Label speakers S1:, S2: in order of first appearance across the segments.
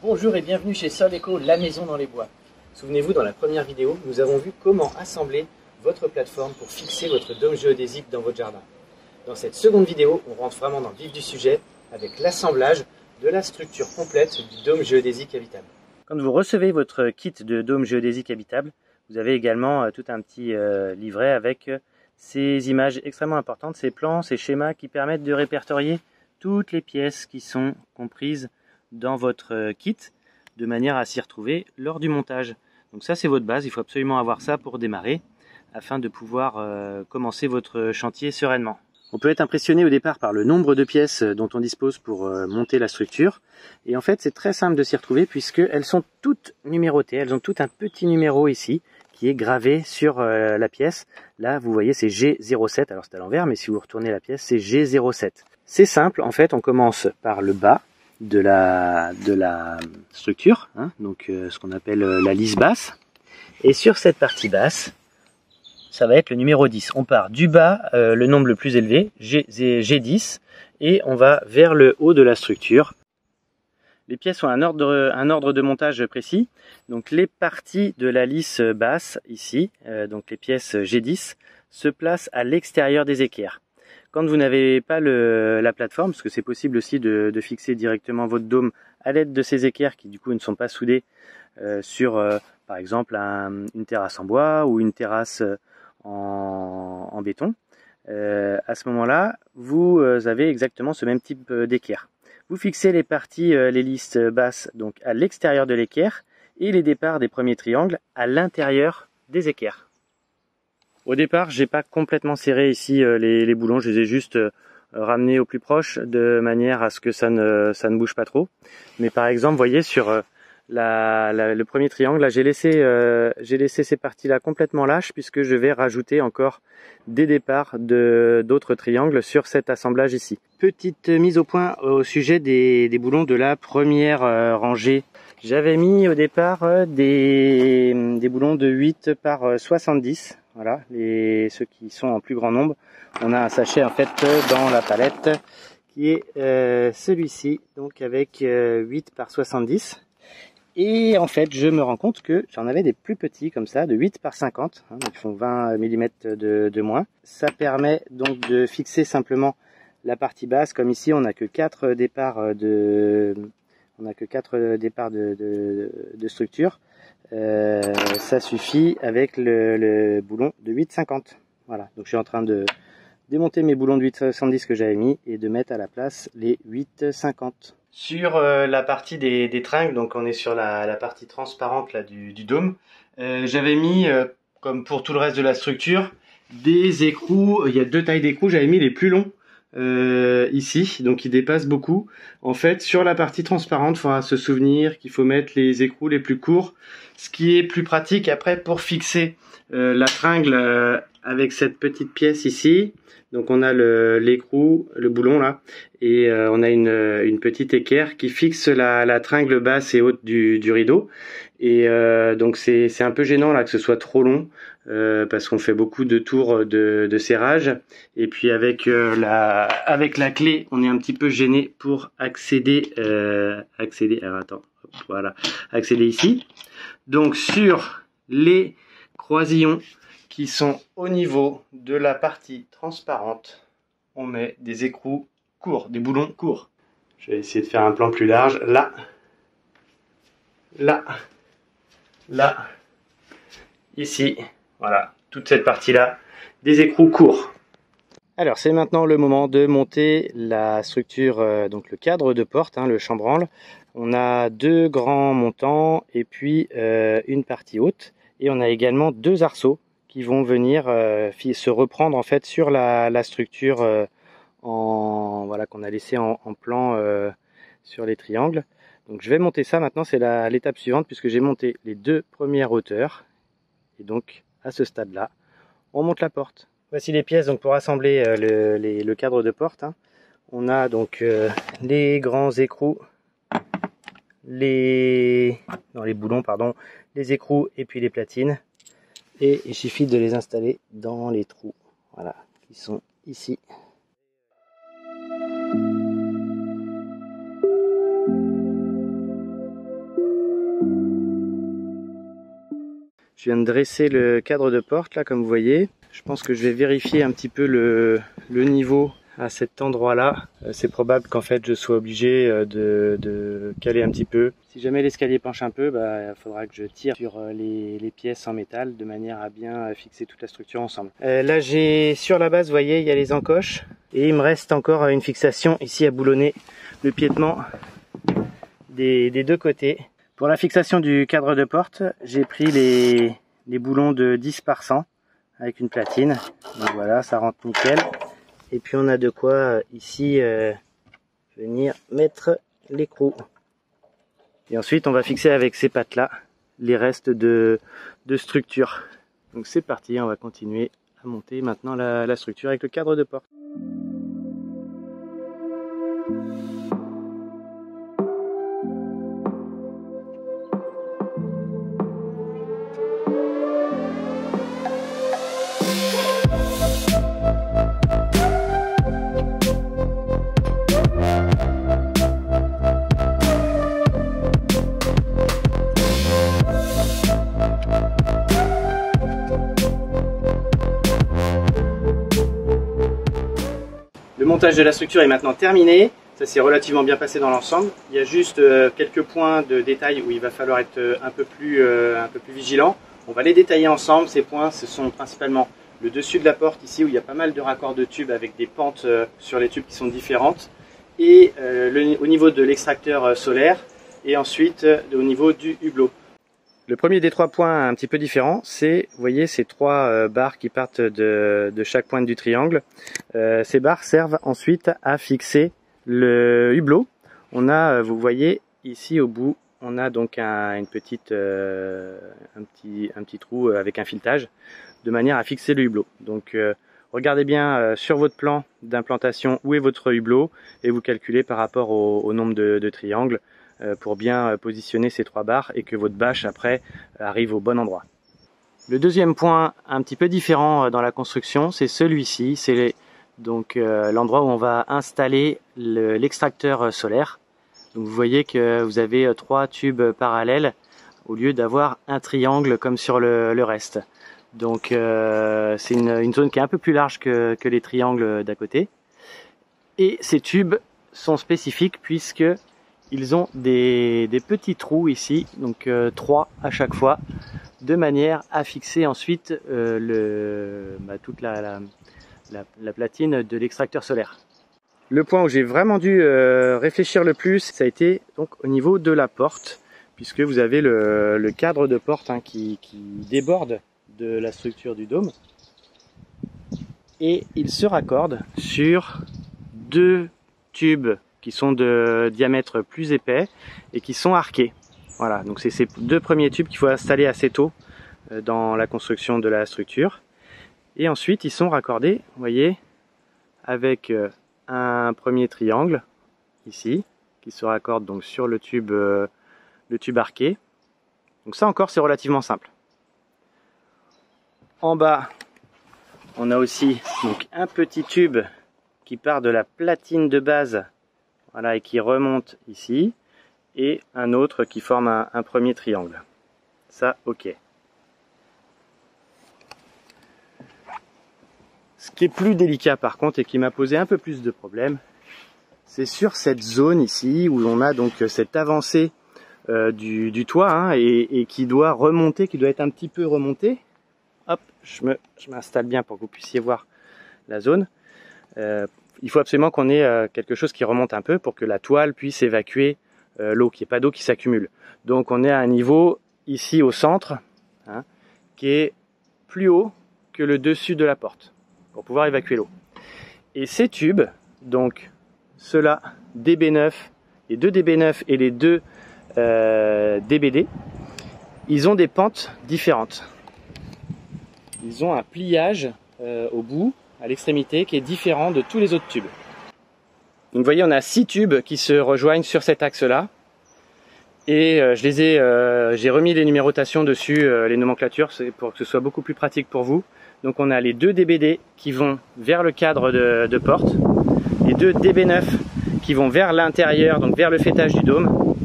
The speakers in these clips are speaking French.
S1: Bonjour et bienvenue chez Soleco, la maison dans les bois. Souvenez-vous, dans la première vidéo, nous avons vu comment assembler votre plateforme pour fixer votre dôme géodésique dans votre jardin. Dans cette seconde vidéo, on rentre vraiment dans le vif du sujet avec l'assemblage de la structure complète du dôme géodésique habitable. Quand vous recevez votre kit de dôme géodésique habitable, vous avez également tout un petit livret avec ces images extrêmement importantes, ces plans, ces schémas qui permettent de répertorier toutes les pièces qui sont comprises dans votre kit de manière à s'y retrouver lors du montage. Donc ça, c'est votre base, il faut absolument avoir ça pour démarrer afin de pouvoir commencer votre chantier sereinement. On peut être impressionné au départ par le nombre de pièces dont on dispose pour monter la structure. Et en fait, c'est très simple de s'y retrouver puisqu'elles sont toutes numérotées. Elles ont tout un petit numéro ici qui est gravé sur la pièce. Là, vous voyez, c'est G07. Alors, c'est à l'envers, mais si vous retournez la pièce, c'est G07. C'est simple. En fait, on commence par le bas de la structure, hein, donc ce qu'on appelle la lisse basse. Et sur cette partie basse, ça va être le numéro 10. On part du bas, le nombre le plus élevé, G10, et on va vers le haut de la structure. Les pièces ont un ordre de montage précis. Donc les parties de la lisse basse, ici, donc les pièces G10, se placent à l'extérieur des équerres. Quand vous n'avez pas la plateforme, parce que c'est possible aussi de fixer directement votre dôme à l'aide de ces équerres qui du coup ne sont pas soudés sur par exemple une terrasse en bois ou une terrasse en béton. À ce moment-là, vous avez exactement ce même type d'équerre. Vous fixez les parties, les lisses basses donc à l'extérieur de l'équerre et les départs des premiers triangles à l'intérieur des équerres. Au départ, j'ai pas complètement serré ici les boulons, je les ai juste ramenés au plus proche de manière à ce que ça ne bouge pas trop. Mais par exemple, vous voyez sur le premier triangle, là j'ai laissé ces parties-là complètement lâches puisque je vais rajouter encore des départs d'autres triangles sur cet assemblage ici. Petite mise au point au sujet des boulons de la première rangée. J'avais mis au départ des boulons de 8 par 70. Voilà, ceux qui sont en plus grand nombre. On a un sachet en fait dans la palette qui est celui-ci, donc avec 8 par 70. Et en fait, je me rends compte que j'en avais des plus petits comme ça, de 8 par 50, hein, donc ils font 20 mm de moins. Ça permet donc de fixer simplement la partie basse, comme ici on n'a que 4 départs de structure. Ça suffit avec le boulon de 8,50. Voilà, donc je suis en train de démonter mes boulons de 8,70 que j'avais mis et de mettre à la place les 8,50. Sur la partie des tringles, donc on est sur la partie transparente là, du dôme, j'avais mis, comme pour tout le reste de la structure, des écrous. Il y a deux tailles d'écrous, j'avais mis les plus longs ici, donc ils dépassent beaucoup. En fait, sur la partie transparente, il faudra se souvenir qu'il faut mettre les écrous les plus courts, ce qui est plus pratique après pour fixer la tringle avec cette petite pièce ici. Donc on a l'écrou, le boulon là, et on a une petite équerre qui fixe la tringle basse et haute du rideau. Et donc c'est un peu gênant là que ce soit trop long parce qu'on fait beaucoup de tours de serrage. Et puis avec la clé, on est un petit peu gêné pour accéder. Alors attends, hop, voilà, accéder ici. Donc sur les croisillons qui sont au niveau de la partie transparente, on met des écrous courts, des boulons courts. Je vais essayer de faire un plan plus large. Là, là, là, ici, voilà, toute cette partie-là, des écrous courts. Alors c'est maintenant le moment de monter la structure, donc le cadre de porte, hein, le chambranle. On a deux grands montants et puis une partie haute. Et on a également deux arceaux qui vont venir se reprendre en fait sur la structure voilà, qu'on a laissé en plan sur les triangles. Donc je vais monter ça maintenant, c'est l'étape suivante puisque j'ai monté les deux premières hauteurs. Et donc à ce stade-là, on monte la porte. Voici les pièces donc pour assembler le cadre de porte. Hein. On a donc les grands écrous, les boulons, pardon, les écrous et puis les platines. Et il suffit de les installer dans les trous, voilà, qui sont ici. Je viens de dresser le cadre de porte là, comme vous voyez. Je pense que je vais vérifier un petit peu le niveau à cet endroit-là. C'est probable qu'en fait je sois obligé de caler un petit peu. Si jamais l'escalier penche un peu, il faudra que je tire sur les pièces en métal de manière à bien fixer toute la structure ensemble. Là j'ai sur la base, vous voyez, il y a les encoches et il me reste encore une fixation ici à boulonner le piétement des deux côtés. Pour la fixation du cadre de porte, j'ai pris les boulons de 10 par 100 avec une platine. Donc voilà, ça rentre nickel. Et puis on a de quoi ici venir mettre l'écrou. Et ensuite on va fixer avec ces pattes là les restes de structure. Donc c'est parti, on va continuer à monter maintenant la structure avec le cadre de porte. Le montage de la structure est maintenant terminé, ça s'est relativement bien passé dans l'ensemble. Il y a juste quelques points de détail où il va falloir être un peu plus vigilant. On va les détailler ensemble. Ces points, ce sont principalement le dessus de la porte ici où il y a pas mal de raccords de tubes avec des pentes sur les tubes qui sont différentes, et au niveau de l'extracteur solaire, et ensuite au niveau du hublot. Le premier des trois points un petit peu différent, c'est, vous voyez, ces trois barres qui partent de chaque pointe du triangle. Ces barres servent ensuite à fixer le hublot. On a, vous voyez, ici au bout, on a donc un petit trou avec un filetage, de manière à fixer le hublot. Donc regardez bien sur votre plan d'implantation où est votre hublot, et vous calculez par rapport au nombre de triangles, pour bien positionner ces trois barres et que votre bâche après arrive au bon endroit. Le deuxième point un petit peu différent dans la construction, c'est celui-ci, c'est donc l'endroit où on va installer l'extracteur solaire. Donc vous voyez que vous avez trois tubes parallèles au lieu d'avoir un triangle comme sur le reste. Donc c'est une zone qui est un peu plus large que les triangles d'à côté. Et ces tubes sont spécifiques puisque ils ont des petits trous ici, donc 3 à chaque fois, de manière à fixer ensuite toute la platine de l'extracteur solaire. Le point où j'ai vraiment dû réfléchir le plus, ça a été donc au niveau de la porte, puisque vous avez le cadre de porte qui déborde de la structure du dôme, et il se raccorde sur deux tubes qui sont de diamètre plus épais et qui sont arqués. Voilà, donc c'est ces deux premiers tubes qu'il faut installer assez tôt dans la construction de la structure. Et ensuite, ils sont raccordés, vous voyez, avec un premier triangle ici, qui se raccorde donc sur le tube arqué. Donc ça encore, c'est relativement simple. En bas, on a aussi donc un petit tube qui part de la platine de base, voilà, et qui remonte ici, et un autre qui forme un premier triangle. Ça, ok. Ce qui est plus délicat par contre, et qui m'a posé un peu plus de problèmes, c'est sur cette zone ici, où on a donc cette avancée du toit, et qui doit remonter, qui doit être un petit peu remonté. Hop, je m'installe bien pour que vous puissiez voir la zone. Il faut absolument qu'on ait quelque chose qui remonte un peu pour que la toile puisse évacuer l'eau, qu'il n'y ait pas d'eau qui s'accumule. Donc on est à un niveau ici au centre, qui est plus haut que le dessus de la porte pour pouvoir évacuer l'eau. Et ces tubes, donc ceux-là, DB9, les deux DB9 et les deux DBD, ils ont des pentes différentes. Ils ont un pliage au bout, à l'extrémité, qui est différent de tous les autres tubes. Donc vous voyez, on a 6 tubes qui se rejoignent sur cet axe-là. Et j'ai remis les numérotations dessus, les nomenclatures, pour que ce soit beaucoup plus pratique pour vous. Donc on a les 2 DBD qui vont vers le cadre de porte, les 2 DB9 qui vont vers l'intérieur, donc vers le faîtage du dôme,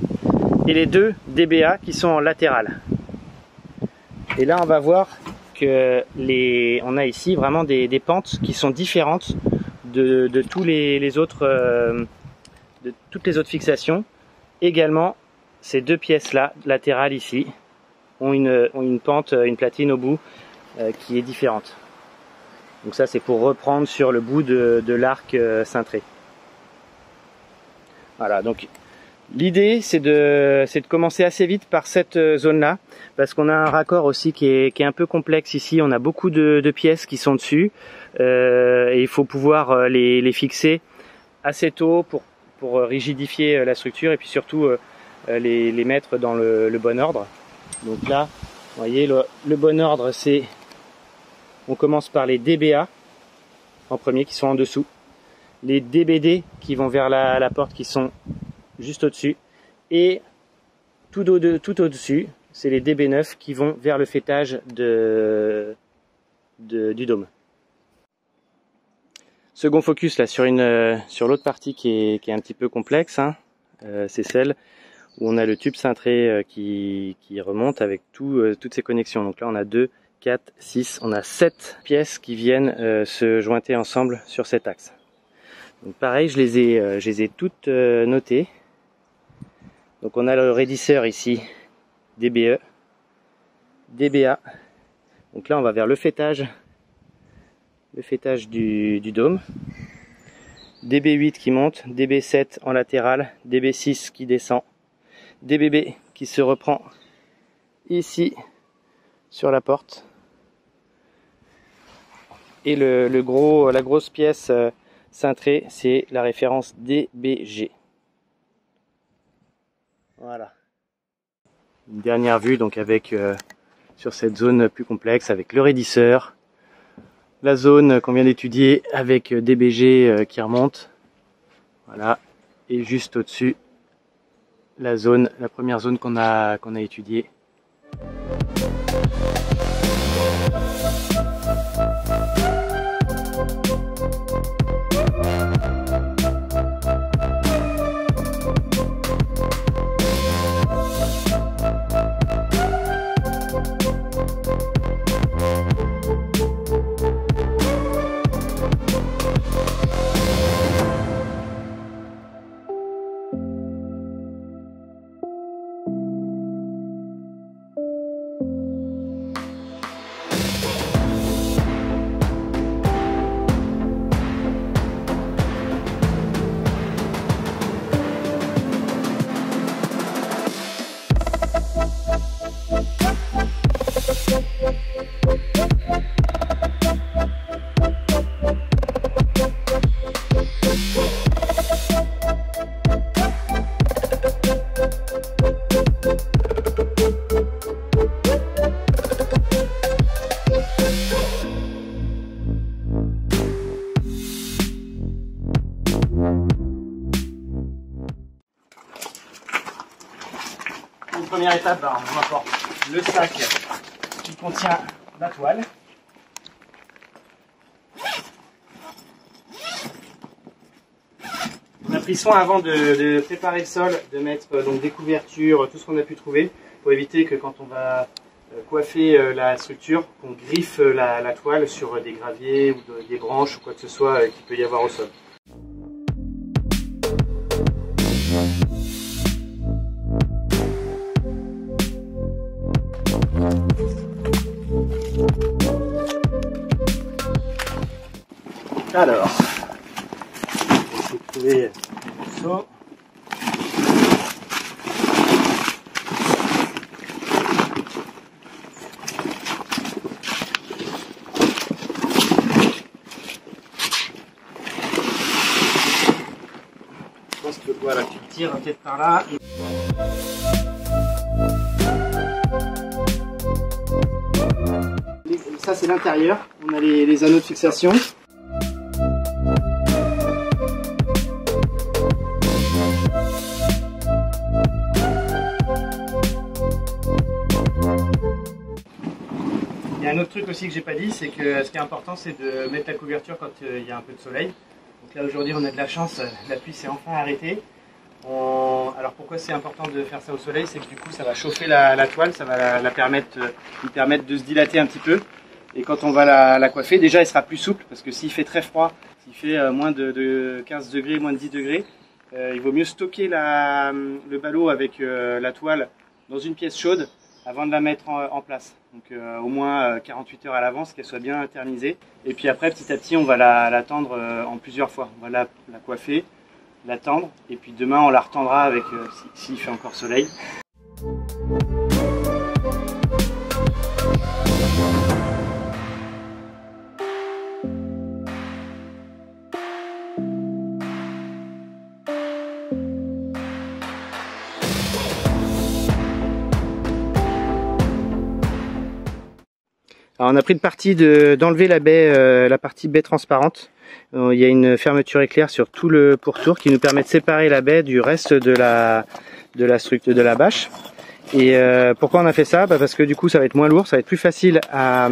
S1: et les 2 DBA qui sont en latéral. Et là, on va voir que on a ici vraiment des pentes qui sont différentes de tous les autres, de toutes les autres fixations. Également, ces deux pièces-là, latérales ici, ont une pente, une platine au bout qui est différente. Donc ça, c'est pour reprendre sur le bout de l'arc cintré. Voilà, donc l'idée c'est de commencer assez vite par cette zone là, parce qu'on a un raccord aussi qui est un peu complexe ici. On a beaucoup de pièces qui sont dessus et il faut pouvoir les fixer assez tôt pour rigidifier la structure et puis surtout les mettre dans le bon ordre. Donc là, vous voyez, le bon ordre, c'est, on commence par les DBA en premier qui sont en dessous, les DBD qui vont vers la porte qui sont juste au-dessus, et tout au-dessus, c'est les DB9 qui vont vers le faîtage du dôme. Second focus là sur l'autre partie qui est un petit peu complexe, hein. C'est celle où on a le tube cintré qui remonte avec toutes ces connexions. Donc là on a 2, 4, 6, on a 7 pièces qui viennent se jointer ensemble sur cet axe. Donc pareil, je les ai toutes notées. Donc on a le raidisseur ici, DBE, DBA. Donc là on va vers le faîtage du dôme. DB8 qui monte, DB7 en latéral, DB6 qui descend, DBB qui se reprend ici sur la porte. Et la grosse pièce cintrée, c'est la référence DBG. Voilà. Une dernière vue donc avec sur cette zone plus complexe avec le raidisseur, la zone qu'on vient d'étudier avec DBG qui remonte. Voilà. Et juste au-dessus la première zone qu'on a étudiée. Première étape, on apporte le sac qui contient la toile. On a pris soin avant de préparer le sol, de mettre donc des couvertures, tout ce qu'on a pu trouver, pour éviter que quand on va coiffer la structure, qu'on griffe la toile sur des graviers ou des branches ou quoi que ce soit qu'il peut y avoir au sol. Alors, on va essayer de trouver le morceau. Je pense que voilà, tu tires peut-être par là. Ça c'est l'intérieur, on a les anneaux de fixation. Il y a un autre truc aussi que j'ai pas dit, c'est que ce qui est important c'est de mettre la couverture quand il y a un peu de soleil. Donc là aujourd'hui on a de la chance, la pluie s'est enfin arrêtée. Alors pourquoi c'est important de faire ça au soleil, c'est que du coup ça va chauffer la toile, ça va lui permettre de se dilater un petit peu. Et quand on va la coiffer, déjà elle sera plus souple, parce que s'il fait très froid, s'il fait moins de 15 degrés, moins de 10 degrés, il vaut mieux stocker le ballot avec la toile dans une pièce chaude avant de la mettre en place. Donc au moins 48 heures à l'avance, qu'elle soit bien thermisée. Et puis après, petit à petit, on va la tendre en plusieurs fois. On va la coiffer, la tendre, et puis demain on la retendra avec s'il fait encore soleil. Alors on a pris le parti d'enlever la baie, la partie baie transparente. Il y a une fermeture éclair sur tout le pourtour qui nous permet de séparer la baie du reste de la structure de la bâche. Et pourquoi on a fait ça? Parce que du coup ça va être moins lourd, ça va être plus facile à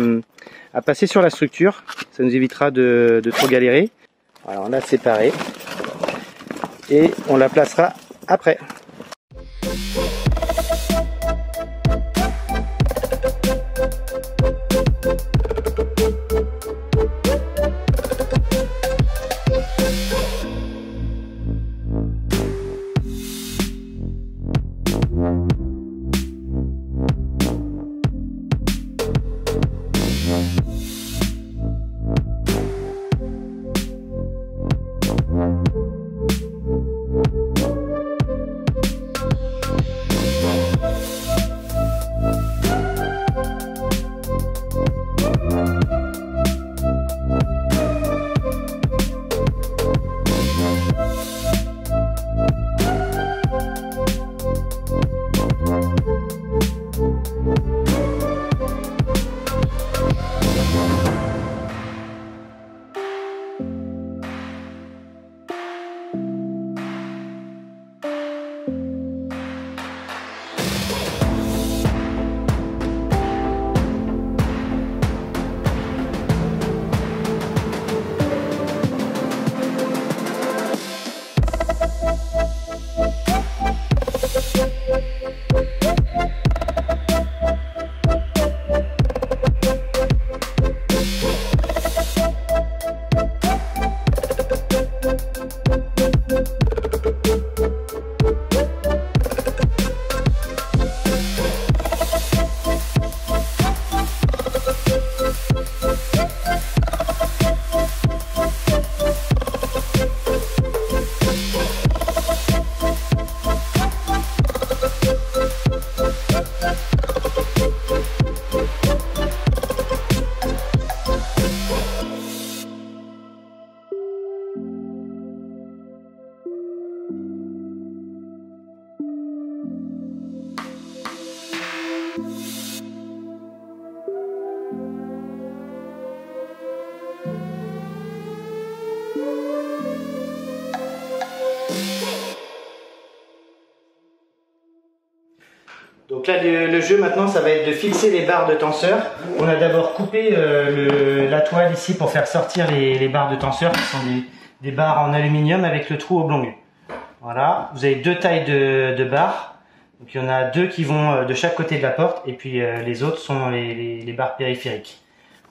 S1: passer sur la structure. Ça nous évitera de trop galérer. Voilà, on a séparé et on la placera après. Donc là le jeu maintenant ça va être de fixer les barres de tenseur. On a d'abord coupé la toile ici pour faire sortir les barres de tenseur qui sont des barres en aluminium avec le trou oblong. Voilà, vous avez deux tailles de barres. Donc il y en a deux qui vont de chaque côté de la porte et puis les autres sont les barres périphériques.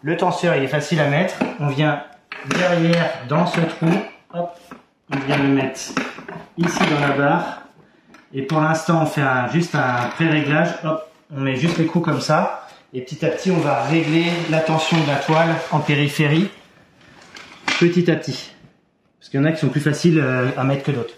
S1: Le tenseur il est facile à mettre. On vient derrière dans ce trou, hop, on vient le mettre ici dans la barre. Et pour l'instant, on fait juste un pré-réglage. Hop, on met juste les coups comme ça. Et petit à petit, on va régler la tension de la toile en périphérie, petit à petit. Parce qu'il y en a qui sont plus faciles à mettre que d'autres.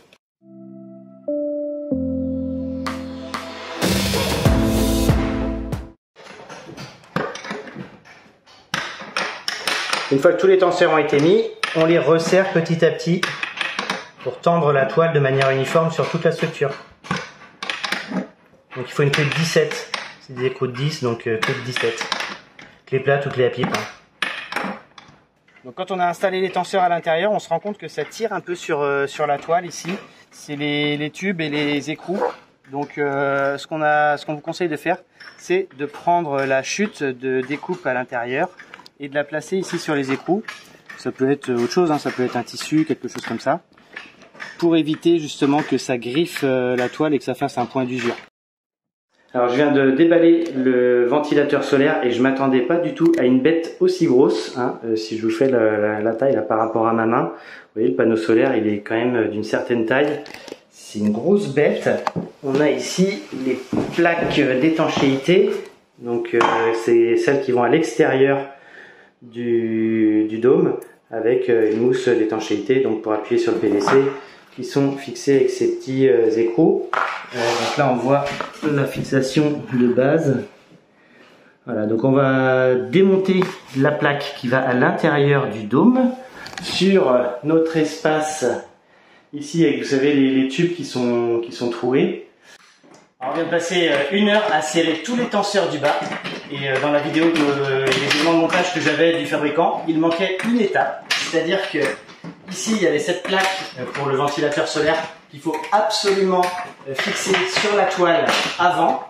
S1: Une fois que tous les tenseurs ont été mis, on les resserre petit à petit pour tendre la toile de manière uniforme sur toute la structure. Donc il faut une clé de 17, c'est des écrous de 10, donc clé de 17. Clé plate ou clé à pipe. Donc quand on a installé les tenseurs à l'intérieur, on se rend compte que ça tire un peu sur la toile ici. C'est les tubes et les écrous. Donc ce qu'on vous conseille de faire, c'est de prendre la chute de découpe à l'intérieur et de la placer ici sur les écrous. Ça peut être autre chose, hein, ça peut être un tissu, quelque chose comme ça. pour éviter justement que ça griffe la toile et que ça fasse un point d'usure. Alors je viens de déballer le ventilateur solaire et je m'attendais pas du tout à une bête aussi grosse. Hein. Si je vous fais la taille là, par rapport à ma main, vous voyez le panneau solaire il est quand même d'une certaine taille. C'est une grosse bête. On a ici les plaques d'étanchéité. Donc c'est celles qui vont à l'extérieur du dôme avec une mousse d'étanchéité donc pour appuyer sur le PVC qui sont fixés avec ces petits écrous. Donc là on voit la fixation de base. Voilà, donc on va démonter la plaque qui va à l'intérieur du dôme sur notre espace ici avec, vous savez, les tubes qui sont troués. Alors, on vient de passer 1 heure à serrer tous les tenseurs du bas et dans la vidéo, les éléments de montage que j'avais du fabricant, il manquait une étape, c'est-à-dire que ici il y avait cette plaque pour le ventilateur solaire qu'il faut absolument fixer sur la toile avant.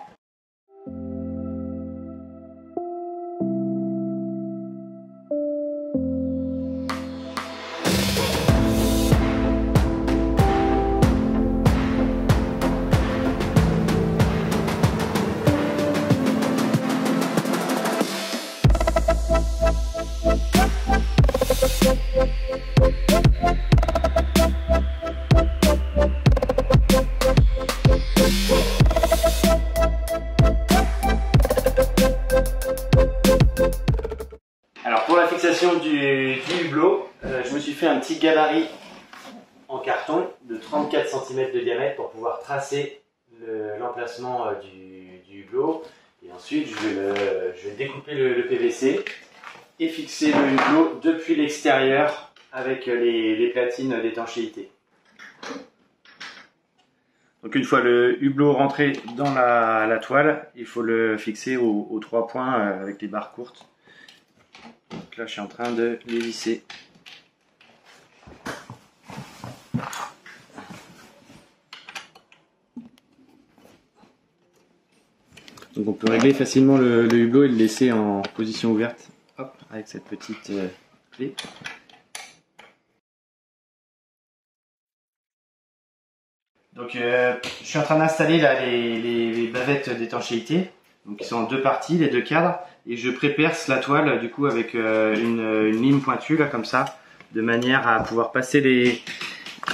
S1: Alors pour la fixation du hublot, je me suis fait un petit gabarit en carton de 34 cm de diamètre pour pouvoir tracer l'emplacement du hublot. Et ensuite je vais découper le PVC et fixer le hublot depuis l'extérieur avec les platines d'étanchéité. Donc une fois le hublot rentré dans la toile, il faut le fixer aux 3 points avec les barres courtes. Donc là je suis en train de les visser. Donc on peut régler facilement le hublot et le laisser en position ouverte. Hop, avec cette petite clé. Donc je suis en train d'installer là les bavettes d'étanchéité, donc qui sont en 2 parties, les 2 cadres, et je préperce la toile du coup avec une lime pointue là comme ça, de manière à pouvoir passer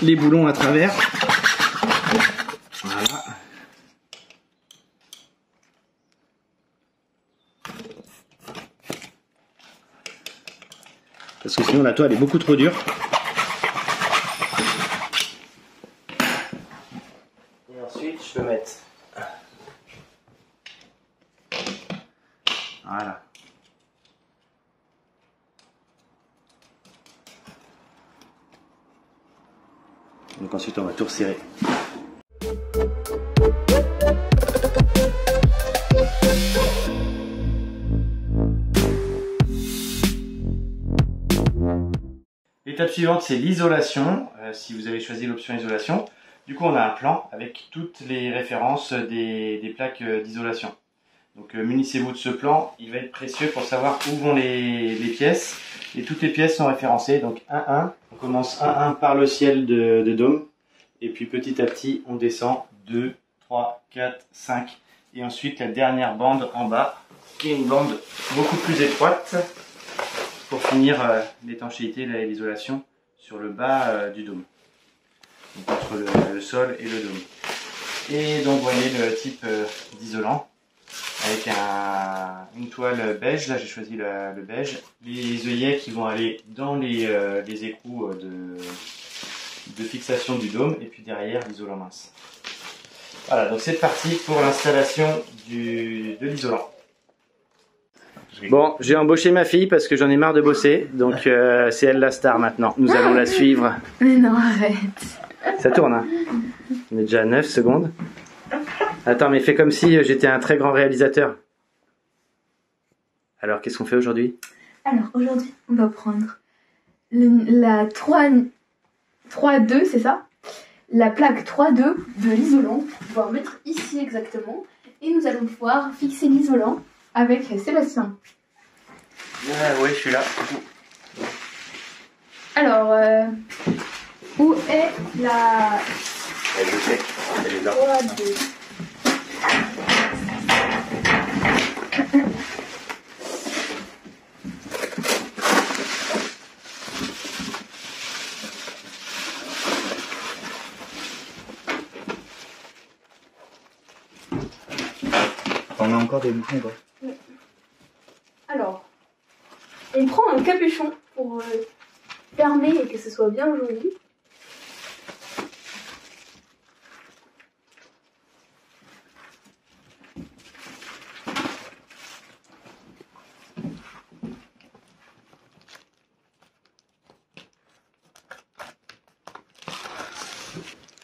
S1: les boulons à travers. Voilà. Parce que sinon la toile est beaucoup trop dure. Je peux mettre. Voilà. Donc ensuite on va tout resserrer. L'étape suivante c'est l'isolation, si vous avez choisi l'option isolation. Du coup on a un plan avec toutes les références des plaques d'isolation. Donc munissez-vous de ce plan, il va être précieux pour savoir où vont les pièces. Et toutes les pièces sont référencées, donc 1-1. On commence 1-1 par le ciel de dôme. Et puis petit à petit on descend 2, 3, 4, 5. Et ensuite la dernière bande en bas, qui est une bande beaucoup plus étroite pour finir l'étanchéité et l'isolation sur le bas du dôme. Donc entre le sol et le dôme. Et donc vous voyez le type d'isolant avec une toile beige, là j'ai choisi le beige, les œillets qui vont aller dans les écrous de fixation du dôme et puis derrière l'isolant mince. Voilà, donc c'est parti pour l'installation de l'isolant. Bon, j'ai embauché ma fille parce que j'en ai marre de bosser, donc c'est elle la star maintenant. Nous allons la suivre.
S2: Mais non, arrête.
S1: Ça tourne, hein. On est déjà à 9 secondes. Attends, mais fais comme si j'étais un très grand réalisateur. Alors, qu'est-ce qu'on fait aujourd'hui?
S2: Alors, aujourd'hui, on va prendre la 3.2, c'est ça? La plaque 3.2 de l'isolant, pour pouvoir mettre ici exactement. Et nous allons pouvoir fixer l'isolant avec Sébastien.
S1: Oui, je suis là.
S2: Alors, Où est la...
S1: Je sais, elle est là.
S2: 3, 2.
S1: On a encore des bouchons quoi.
S2: Oui. Alors, on prend un capuchon pour fermer et que ce soit bien joli.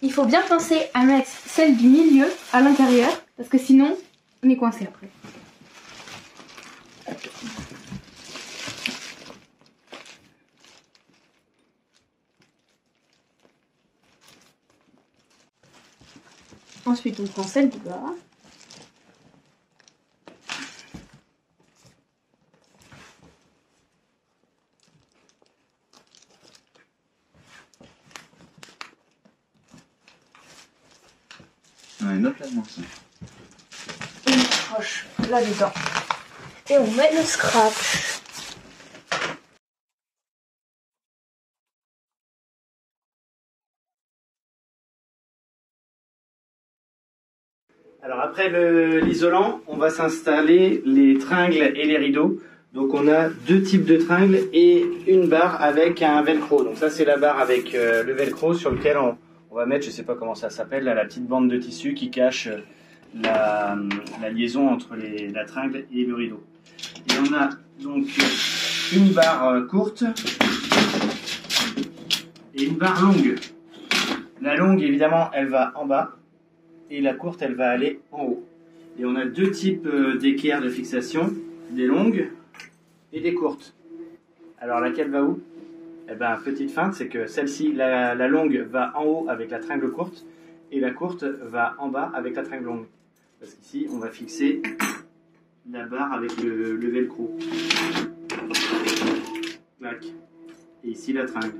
S2: Il faut bien penser à mettre celle du milieu à l'intérieur, parce que sinon, on est coincé après. Ensuite, on prend celle du bas.
S1: On a une autre là-dedans.
S2: On accroche là-dedans. Et on met le scratch.
S1: Alors après l'isolant, on va s'installer les tringles et les rideaux. Donc on a deux types de tringles et une barre avec un velcro. Donc ça c'est la barre avec le velcro sur lequel on va mettre, je sais pas comment ça s'appelle, la petite bande de tissu qui cache la liaison entre la tringle et le rideau. Et on a donc une barre courte et une barre longue. La longue évidemment elle va en bas. Et la courte, elle va aller en haut. Et on a deux types d'équerres de fixation, des longues et des courtes. Alors laquelle va où? Eh ben, petite feinte, c'est que celle-ci, la longue va en haut avec la tringle courte et la courte va en bas avec la tringle longue. Parce qu'ici, on va fixer la barre avec le velcro. Clac. Et ici, la tringle.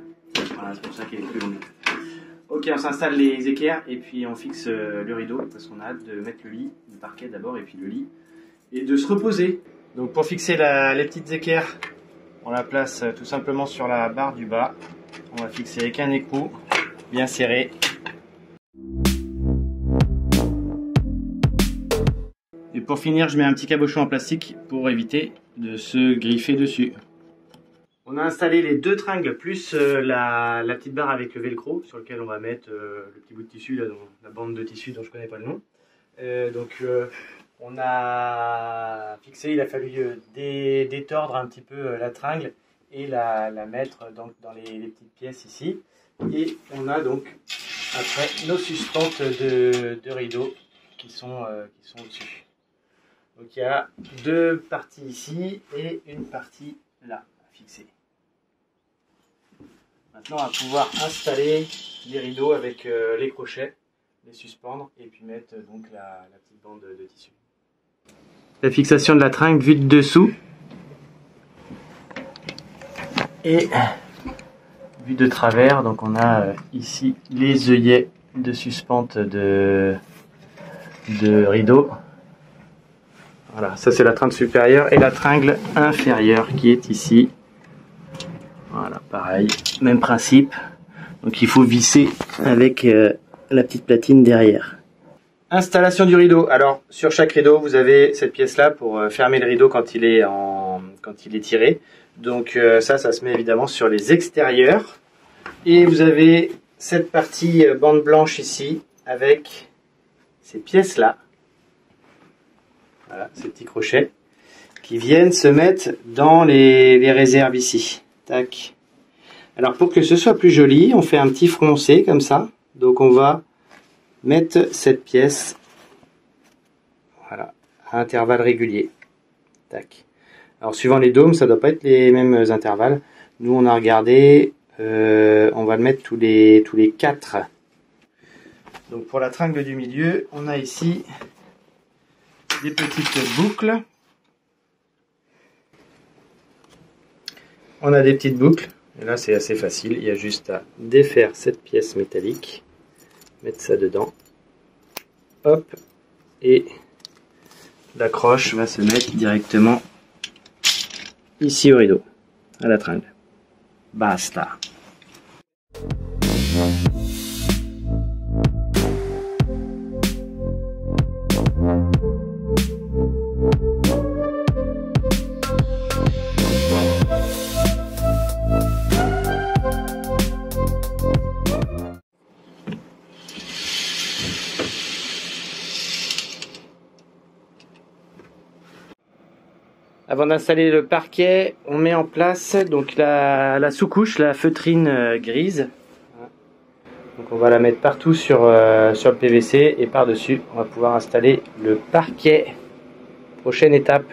S1: Voilà, c'est pour ça qu'elle est plus longue. Ok, on s'installe les équerres et puis on fixe le rideau parce qu'on a hâte de mettre le lit, le parquet d'abord et puis le lit et de se reposer. Donc pour fixer les petites équerres, on la place tout simplement sur la barre du bas. On va fixer avec un écrou bien serré. Et pour finir, je mets un petit cabochon en plastique pour éviter de se griffer dessus. On a installé les deux tringles plus la petite barre avec le velcro sur lequel on va mettre le petit bout de tissu, là, la bande de tissu dont je ne connais pas le nom. On a fixé, il a fallu détordre un petit peu la tringle et la mettre dans les petites pièces ici. Et on a donc après nos suspentes de rideaux qui sont au-dessus. Donc il y a deux parties ici et une partie là à fixer. Maintenant, on va pouvoir installer les rideaux avec les crochets, les suspendre et puis mettre donc la petite bande de tissu. La fixation de la tringle vue de dessous et vue de travers. Donc on a ici les œillets de suspente de rideau. Voilà, ça c'est la tringle supérieure et la tringle inférieure qui est ici. Voilà, pareil, même principe. Donc il faut visser avec la petite platine derrière. Installation du rideau. Alors sur chaque rideau, vous avez cette pièce-là pour fermer le rideau quand il est tiré. Donc ça se met évidemment sur les extérieurs. Et vous avez cette partie bande blanche ici avec ces pièces-là. Voilà, ces petits crochets qui viennent se mettre dans les réserves ici. Tac. Alors pour que ce soit plus joli, on fait un petit froncé comme ça. Donc on va mettre cette pièce, voilà, à intervalles réguliers. Tac. Alors suivant les dômes, ça doit pas être les mêmes intervalles. Nous on a regardé, on va le mettre tous les 4. Donc pour la tringle du milieu, on a ici des petites boucles. On a des petites boucles, Et là c'est assez facile, il y a juste à défaire cette pièce métallique, mettre ça dedans, hop, et l'accroche va se mettre directement ici au rideau, à la tringle. Basta. Avant d'installer le parquet, on met en place donc la sous-couche, la feutrine grise. Donc on va la mettre partout sur le PVC et par-dessus, on va pouvoir installer le parquet. Prochaine étape.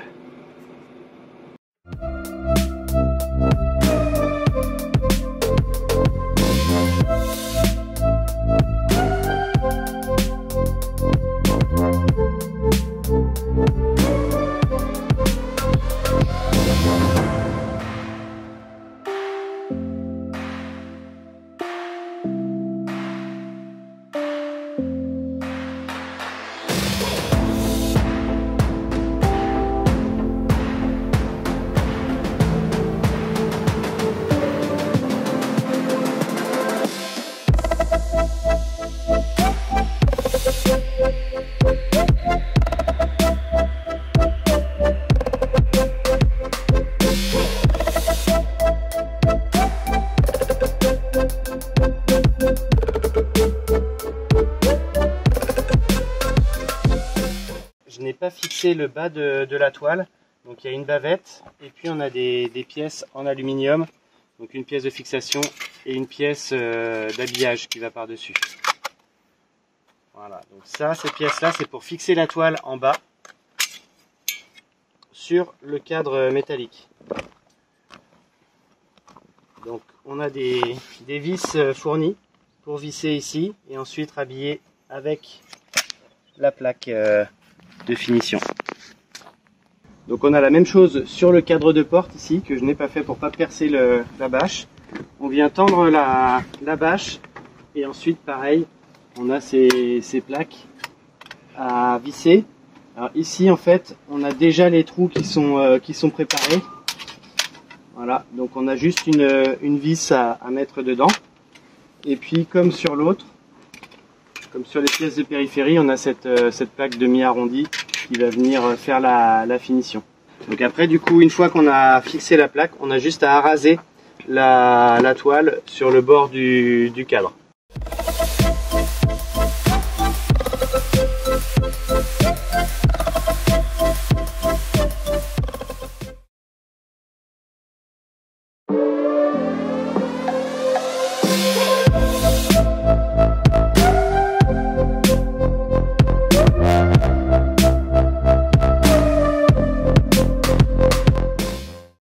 S1: Je n'ai pas fixé le bas de la toile, donc il y a une bavette et puis on a des pièces en aluminium, donc une pièce de fixation et une pièce d'habillage qui va par dessus. Voilà, donc ça, ces pièces là c'est pour fixer la toile en bas sur le cadre métallique. Donc on a des vis fournies pour visser ici et ensuite rhabiller avec la plaque de finition. Donc on a la même chose sur le cadre de porte ici que je n'ai pas fait pour pas percer la bâche. On vient tendre la bâche et ensuite pareil on a ces plaques à visser. Alors ici en fait on a déjà les trous qui sont préparés. Voilà, donc on a juste une vis à mettre dedans. Et puis comme sur l'autre, comme sur les pièces de périphérie, on a cette plaque demi-arrondie qui va venir faire la finition. Donc après, du coup, une fois qu'on a fixé la plaque, on a juste à araser la toile sur le bord du cadre.